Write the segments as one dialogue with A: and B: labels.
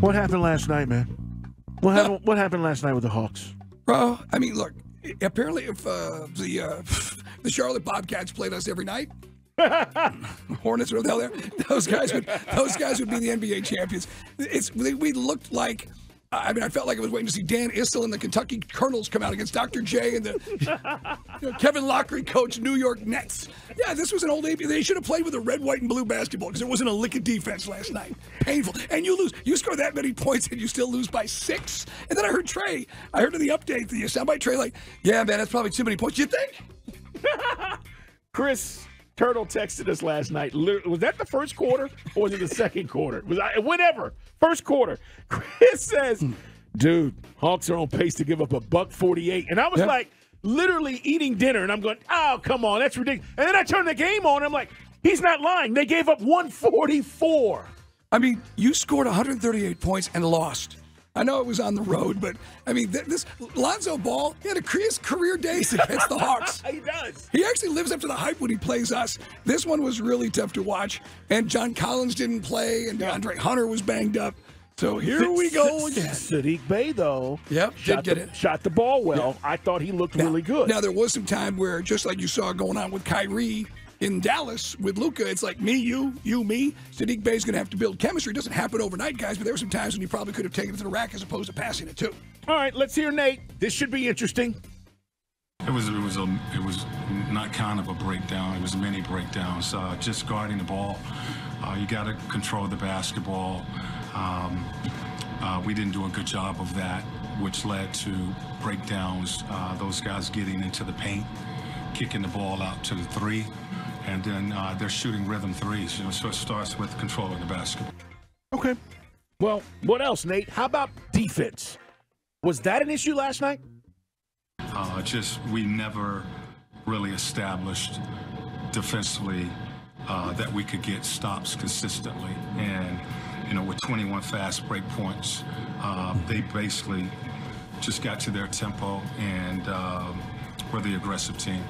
A: What happened last night, man? What happened last night with the Hawks?
B: Bro, I mean, look, apparently if the Charlotte Bobcats played us every night, Hornets were there, those guys would be the NBA champions. We looked like, I mean, I felt like I was waiting to see Dan Issel and the Kentucky Colonels come out against Dr. J and the Kevin Lockery coach New York Nets. Yeah, this was an old AP. They should have played with a red, white, and blue basketball because there wasn't a lick of defense last night. Painful. And you lose. You score that many points and you still lose by 6. And then I heard in the update, the soundbite Trey like, yeah, man, that's probably too many points. You think?
A: Chris Turtle texted us last night. Was that the first quarter or was it the second quarter? Whatever. First quarter. Chris says, dude, Hawks are on pace to give up $148. And I was like literally eating dinner, and I'm going, oh, come on, that's ridiculous. And then I turned the game on, and I'm like, he's not lying. They gave up 144.
B: I mean, you scored 138 points and lost. I know it was on the road, but, I mean, this Lonzo Ball, he had his career days against the Hawks.
A: He does.
B: He actually lives up to the hype when he plays us. This one was really tough to watch, and John Collins didn't play, and DeAndre Hunter was banged up. So here we go again.
A: Sadiq Bey, though,
B: shot
A: the ball well. Yeah. I thought he looked really good.
B: Now, there was some time where, just like you saw going on with Kyrie in Dallas with Luka, it's like me, you, me. Sadiq Bey's going to have to build chemistry. It doesn't happen overnight, guys, but there were some times when you probably could have taken it to the rack as opposed to passing it, too.
A: All right, let's hear Nate. This should be interesting.
C: It was not kind of a breakdown. It was many breakdowns. Just guarding the ball. You got to control the basketball. We didn't do a good job of that, which led to breakdowns. Those guys getting into the paint, kicking the ball out to the 3, and then they're shooting rhythm threes. So it starts with controlling the basketball.
A: Okay. Well, what else, Nate? How about defense? Was that an issue last night?
C: We never really established defensively that we could get stops consistently. And, with 21 fast break points, they basically just got to their tempo and were the aggressive team.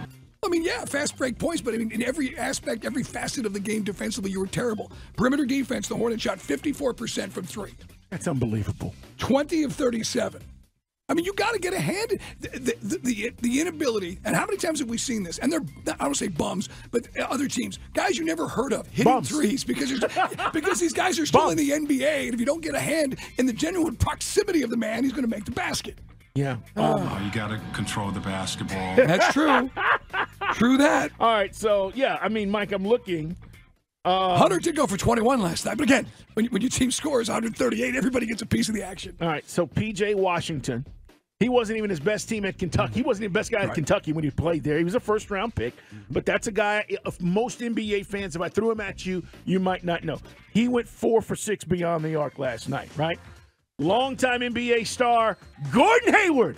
B: I mean, yeah, fast break points, but I mean, in every aspect, every facet of the game defensively, you were terrible. Perimeter defense, the Hornets shot 54% from 3.
A: That's unbelievable.
B: 20 of 37. I mean, you got to get a hand. The inability, and how many times have we seen this? And I don't say bums, but other teams, guys you never heard of, hitting threes because these guys are still in the NBA, and if you don't get a hand in the genuine proximity of the man, he's going to make the basket.
A: Yeah.
C: You got to control the basketball.
B: That's true. True that.
A: All right, so, yeah, I mean, Mike, I'm looking.
B: Hunter did go for 21 last night, but again, when your team scores 138, everybody gets a piece of the action.
A: All right, so P.J. Washington. He wasn't even his best team at Kentucky. He wasn't the best guy at Kentucky when he played there. He was a first-round pick. But that's a guy, if most NBA fans, if I threw him at you, you might not know. He went 4 for 6 beyond the arc last night, right? Longtime NBA star Gordon Hayward.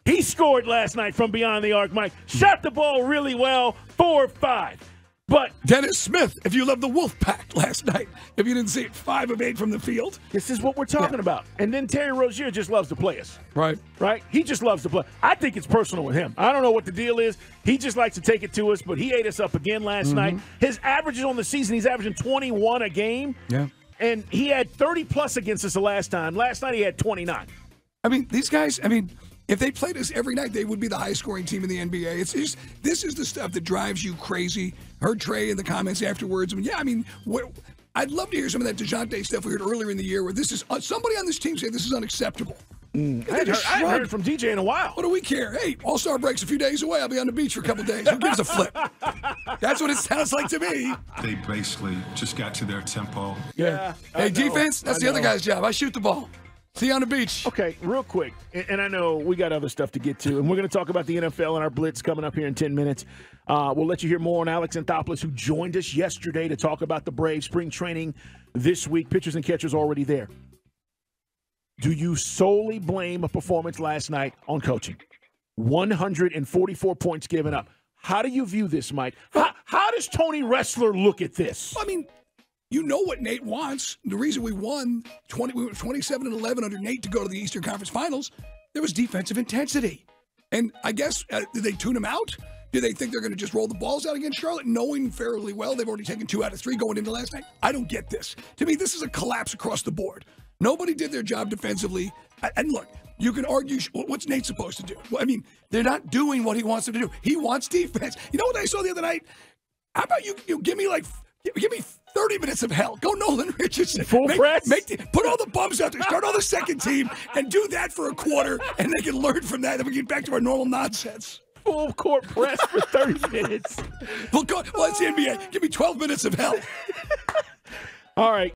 A: He scored last night from beyond the arc, Mike. Shot the ball really well, 4 of 5. But
B: Dennis Smith, if you love the Wolf Pack last night, if you didn't see it, 5 of 8 from the field.
A: This is what we're talking about. And then Terry Rozier just loves to play us.
B: Right.
A: He just loves to play. I think it's personal with him. I don't know what the deal is. He just likes to take it to us, but he ate us up again last night. His averages on the season, he's averaging 21 a game.
B: Yeah.
A: And he had 30-plus against us the last time. Last night he had 29.
B: I mean, these guys, if they played us every night, they would be the highest-scoring team in the NBA. This is the stuff that drives you crazy. Heard Trey in the comments afterwards. I'd love to hear some of that DeJounte stuff we heard earlier in the year where this is somebody on this team say this is unacceptable.
A: I haven't heard from DJ in a while.
B: What do we care? Hey, All-Star break's a few days away. I'll be on the beach for a couple days. Who gives a flip? That's what it sounds like to me.
C: They basically just got to their tempo.
B: Yeah. Hey, defense, that's the other guy's job. I shoot the ball. See you on the beach.
A: Okay, real quick, and I know we got other stuff to get to, and we're going to talk about the NFL and our Blitz coming up here in 10 minutes. We'll let you hear more on Alex Anthopoulos, who joined us yesterday to talk about the Braves spring training this week. Pitchers and catchers already there. Do you solely blame a performance last night on coaching? 144 points given up. How do you view this, Mike? How does Tony Ressler look at this?
B: You know what Nate wants. The reason we won, we were 27-11 under Nate to go to the Eastern Conference Finals, there was defensive intensity. And I guess, did they tune him out? Do they think they're going to just roll the balls out against Charlotte, knowing fairly well they've already taken 2 out of 3 going into last night? I don't get this. To me, this is a collapse across the board. Nobody did their job defensively. And look, you can argue, what's Nate supposed to do? Well, I mean, they're not doing what he wants them to do. He wants defense. You know what I saw the other night? How about you give me 30 minutes of hell. Go Nolan Richardson.
A: Full press?
B: Put all the bums out there. Start all the second team and do that for a quarter, and they can learn from that. Then we get back to our normal nonsense.
A: Full court press for 30 minutes.
B: Well, it's the NBA. Give me 12 minutes of hell.
A: All right.